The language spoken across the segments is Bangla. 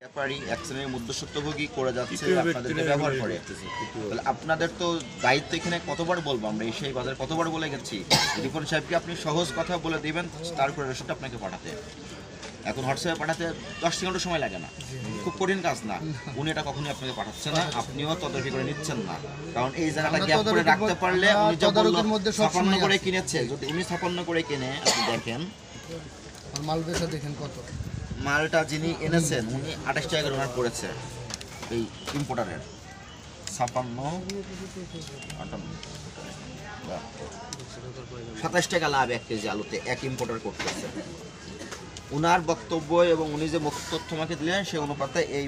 ব্যাপারী এক শ্রেণীর মধ্যস্বত্বভোগী করে যাচ্ছে আপনাদেরকে ব্যবহার করে। তাহলে আপনাদের তো দায়িত্ব এখানে কতবার বলবো আমরা সেই বাজারে কতবার বলে গেছি রিপন সাহেবকে আপনি সহজ কথা বলে দিবেন তারপরে রসিদটা আপনাকে পাঠাতে। এখন হোয়াটসঅ্যাপে পাঠাতে 10 সেকেন্ডও সময় লাগে না, খুব কঠিন কাজ না। উনি এটা কখনোই আপনাকে পাঠাচ্ছেন না, আপনিও তদারকি করে নিচ্ছেন না। কারণ এই জায়গাটা গ্যাপ করে রাখতে পারলে উনি যা বলল 56 করে কিনেছে, যদি উনি 56 করে কিনে আপনি দেখেন মাল বেচা দেখেন কত মালটা যিনি এনেছেন উনি 28 টাকা করে ওনার পড়েছে এই ইম্পোর্টারের 27 টাকা লাভ 1 কেজি আলুতে এক ইম্পোর্টার করতেছে। উনার বক্তব্য এবং উনি যে তথ্য আমাকে দিলেন সেই অনুপাতে এই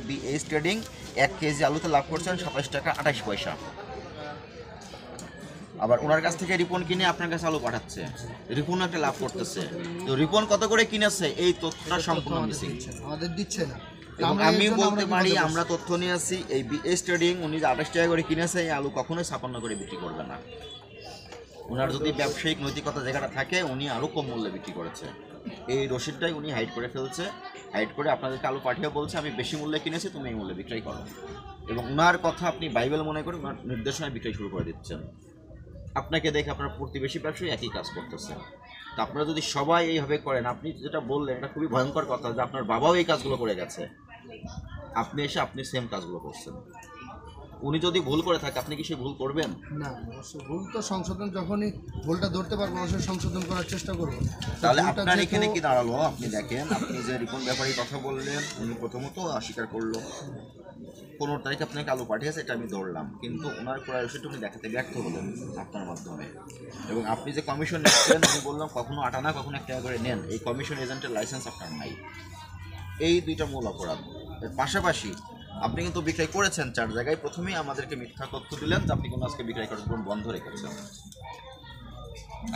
ট্রেডিং 1 কেজি আলুতে লাভ করছেন 27 টাকা 28 পয়সা। আবার ওনার কাছ থেকে রিপন কিনে আপনার কাছে আলু পাঠাচ্ছে, রিপন একটা লাভ করতেছে। তো রিপন কত করে কিনেছে এই তথ্যটা সম্পূর্ণ মিসিং, আমাদের দিচ্ছে না। এবং আমি বলতে পারি আমরা তথ্য নিয়ে আসি এই বিএস ট্রেডিং উনি যে 28 টাকা করে কিনেছে এই আলু কখনোই 56 করে বিক্রি করবে না। ওনার যদি ব্যবসায়িক নৈতিকতা জায়গাটা থাকে উনি আরও কম মূল্যে বিক্রি করেছে। এই রসিদটাই উনি হাইড করে ফেলছে, হাইড করে আপনাদেরকে আলু পাঠিয়ে বলছে আমি বেশি মূল্যে কিনেছি, তুমি এই মূল্যে বিক্রয় করো। এবং ওনার কথা আপনি বাইবেল মনে করে ওনার নির্দেশনায় বিক্রয় শুরু করে দিচ্ছেন। আপনাকে দেখে আপনার প্রতিবেশী ব্যবসায়ী একই কাজ করতেছে। তা আপনারা যদি সবাই এইভাবে করেন, আপনি যেটা বললেন এটা খুবই ভয়ঙ্কর কথা যে আপনার বাবাও এই কাজগুলো করে গেছে, আপনি এসে আপনি সেম কাজগুলো করছেন। উনি যদি ভুল করে থাকে আপনি কি সে ভুল করবেন? না, অবশ্যই ভুল তো সংশোধন, যখনই ভুলটা ধরতে পারবো অবশ্যই সংশোধন করার চেষ্টা করবো। তাহলে আপনার এখানে কি দাঁড়ালো? আপনি দেখেন, আপনি যে রিপন ব্যাপারী কথা বললেন উনি প্রথমত অস্বীকার করলো 15 তারিখে আপনাকে আলু পাঠিয়েছে, এটা আমি ধরলাম, কিন্তু ওনার ক্রয় রসিদ উনি দেখাতে ব্যর্থ হলেন আপনার মাধ্যমে। এবং আপনি যে কমিশন নিচ্ছেন আমি বললাম কখনো 8 আনা কখনো 1 টাকা করে নেন, এই কমিশন এজেন্টের লাইসেন্স আপনার নাই। এই দুইটা মূল অপরাধ। এর পাশাপাশি আপনি কিন্তু বিক্রয় করেছেন 4 জায়গায়। প্রথমেই আমাদেরকে মিথ্যা তথ্য দিলেন যে আপনি কোনো আজকে বিক্রয় করার বন্ধ রেখেছেন।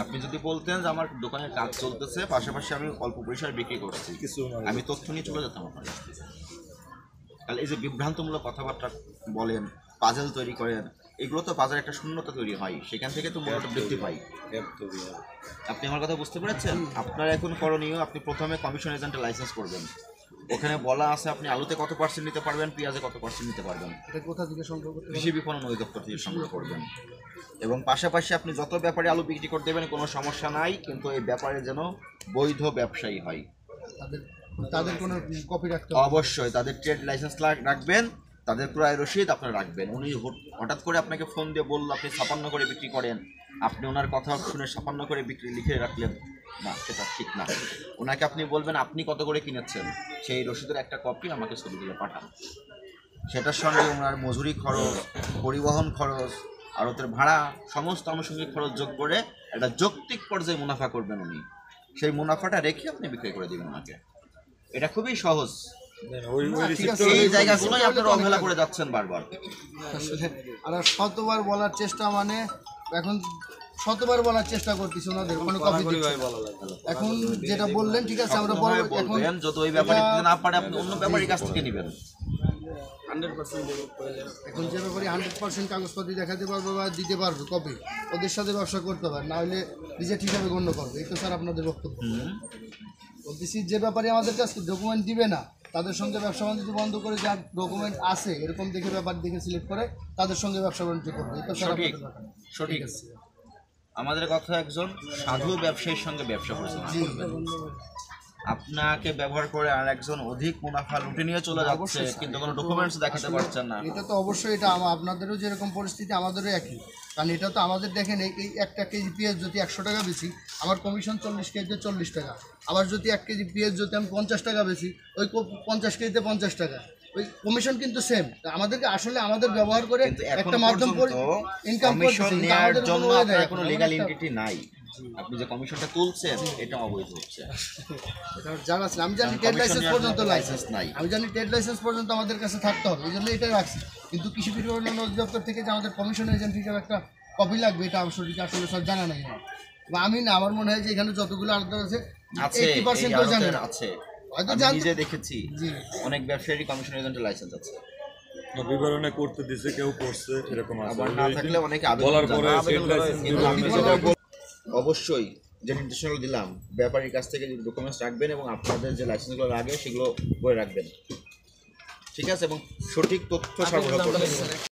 আপনি যদি বলতেন যে আমার দোকানের কাজ চলতেছে, পাশাপাশি আমি অল্প পরিসরে বিক্রি করছি, আমি তথ্য নিয়ে চলে যেতাম আপনার। তাহলে এই যে বিভ্রান্তমূলক কথাবার্তা বলেন, পাজেল তৈরি করেন, এগুলো তো বাজারে একটা শূন্যতা তৈরি হয়, সেখান থেকে তো মূল্যটা বৃদ্ধি পাই। আপনি আমার কথা বুঝতে পেরেছেন? আপনার এখন করণীয়, আপনি প্রথমে কমিশন এজেন্টের লাইসেন্স করবেন। ওখানে বলা আছে আপনি আলুতে কত % নিতে পারবেন, পেঁয়াজে কত % নিতে পারবেন। এটা কোথা থেকে সংগ্রহ করতে? কৃষি বিপণন অধিদপ্তর থেকে সংগ্রহ করবেন। এবং পাশাপাশি আপনি যত ব্যাপারে আলু বিক্রি করতে দেবেন কোনো সমস্যা নাই, কিন্তু এই ব্যাপারে যেন বৈধ ব্যবসায়ী হয়। তাদের কোনো কপি রাখতে হবে? অবশ্যই তাদের ট্রেড লাইসেন্স রাখবেন, তাদের ক্রয় রসিদ আপনারা রাখবেন। উনি হঠাৎ করে আপনাকে ফোন দিয়ে বললো আপনি 56 করে বিক্রি করেন, আপনি ওনার কথা শুনে 56 করে বিক্রি লিখে রাখলেন না, সেটা ঠিক না। ওনাকে আপনি বলবেন আপনি কত করে কিনেছেন, সেই রসিদের একটা কপি আমাকে ছবি দিলে পাঠান। সেটার সঙ্গে ওনার মজুরি খরচ, পরিবহন খরচ, আড়তের ভাড়া, সমস্ত আনুষঙ্গিক খরচ যোগ করে একটা যৌক্তিক পর্যায়ে মুনাফা করবেন উনি। সেই মুনাফাটা রেখে আপনি বিক্রয় করে দেবেন ওনাকে। এটা খুবই সহজ। এই জায়গাগুলোই আপনারা অবহেলা করে যাচ্ছেন বারবার। আসলে আর শতবার বলার চেষ্টা, মানে এখন শতবার বলার চেষ্টা করতেছি ওনাদের কোনো কপি দিচ্ছে। এখন যেটা বললেন ঠিক আছে, আমরা এখন যত ওই ব্যাপারে না পারে আপনি অন্য ব্যাপারীর কাছ থেকে নেবেন। 100% এখন যে ব্যাপারে 100% কাগজপত্র দেখাতে পারবো বা দিতে পারবো কপি, ওদের সাথে ব্যবসা করতে পারে, না হলে রিজেক্ট হিসাবে গণ্য করবে। এই তো স্যার আপনাদের বক্তব্য। বলতেছি যে ব্যাপারে আমাদের কাছে ডকুমেন্ট দিবে না তাদের সঙ্গে ব্যবসা বাণিজ্য বন্ধ করে, যার ডকুমেন্ট আছে এরকম দেখে ব্যাপার দেখে সিলেক্ট করে তাদের সঙ্গে ব্যবসা বাণিজ্য করবে। এই তো স্যার আপনাদের কথা সঠিক আছে। আমাদের কথা একজন সাধু ব্যবসায়ীর সঙ্গে ব্যবসা করেছেন, আপনাকে ব্যবহার করে আর একজন অধিক মুনাফা লুটে নিয়ে চলে যাচ্ছে, কিন্তু কোনো ডকুমেন্টস দেখাতে পারছেন না। এটা তো অবশ্যই, এটা আপনাদেরও যেরকম পরিস্থিতি আমাদেরও একই। কারণ এটা তো আমাদের দেখেন, এই 1 কেজি পেঁয়াজ যদি 100 টাকা বেশি, আমার কমিশন 40 কেজিতে 40 টাকা। আবার যদি 1 কেজি পেঁয়াজ যদি আমি 50 টাকা বেশি, ওই 50 কেজিতে 50 টাকা, ওই কমিশন কিন্তু সেম। আমাদেরকে আসলে আমাদের ব্যবহার করে একটা মাধ্যম ইনকাম নেওয়ার জন্য আপনার কোনো লিগ্যাল এন্টিটি নাই। আপনি যে কমিশনটা তুলছেন এটা অবৈধ হচ্ছে। জানা আছে, আমি জানি ট্রেড লাইসেন্স পর্যন্ত লাইসেন্স নাই, আমি জানি ট্রেড লাইসেন্স পর্যন্ত আমাদের কাছে থাকতে হবে, এই জন্য এটাই রাখছি। কিন্তু কৃষি বিপণন অধিদপ্তর থেকে যে আমাদের কমিশন এজেন্ট হিসেবে একটা কপি লাগবে, এটা আসলে সব জানা নাই আমার, বা আমি না, আমার মনে হয় যে এখানে যতগুলো আলাদা আছে 80% জানেন আছে। আমি নিজে দেখেছি অনেক ব্যবসায়ী কমিশন এজেন্টের লাইসেন্স আছে, বিবরণে করতে দিছে, কেউ করছে এরকম আছে। আবার না থাকলে অনেকে বলার পরে অবশ্যই যে নির্দেশনাগুলো দিলাম ব্যাপারীর কাছ থেকে ডকুমেন্টস রাখবেন এবং আপনাদের যে লাইসেন্সগুলো লাগে সেগুলো করে রাখবেন। ঠিক আছে, এবং সঠিক তথ্য সরবরাহ করবেন।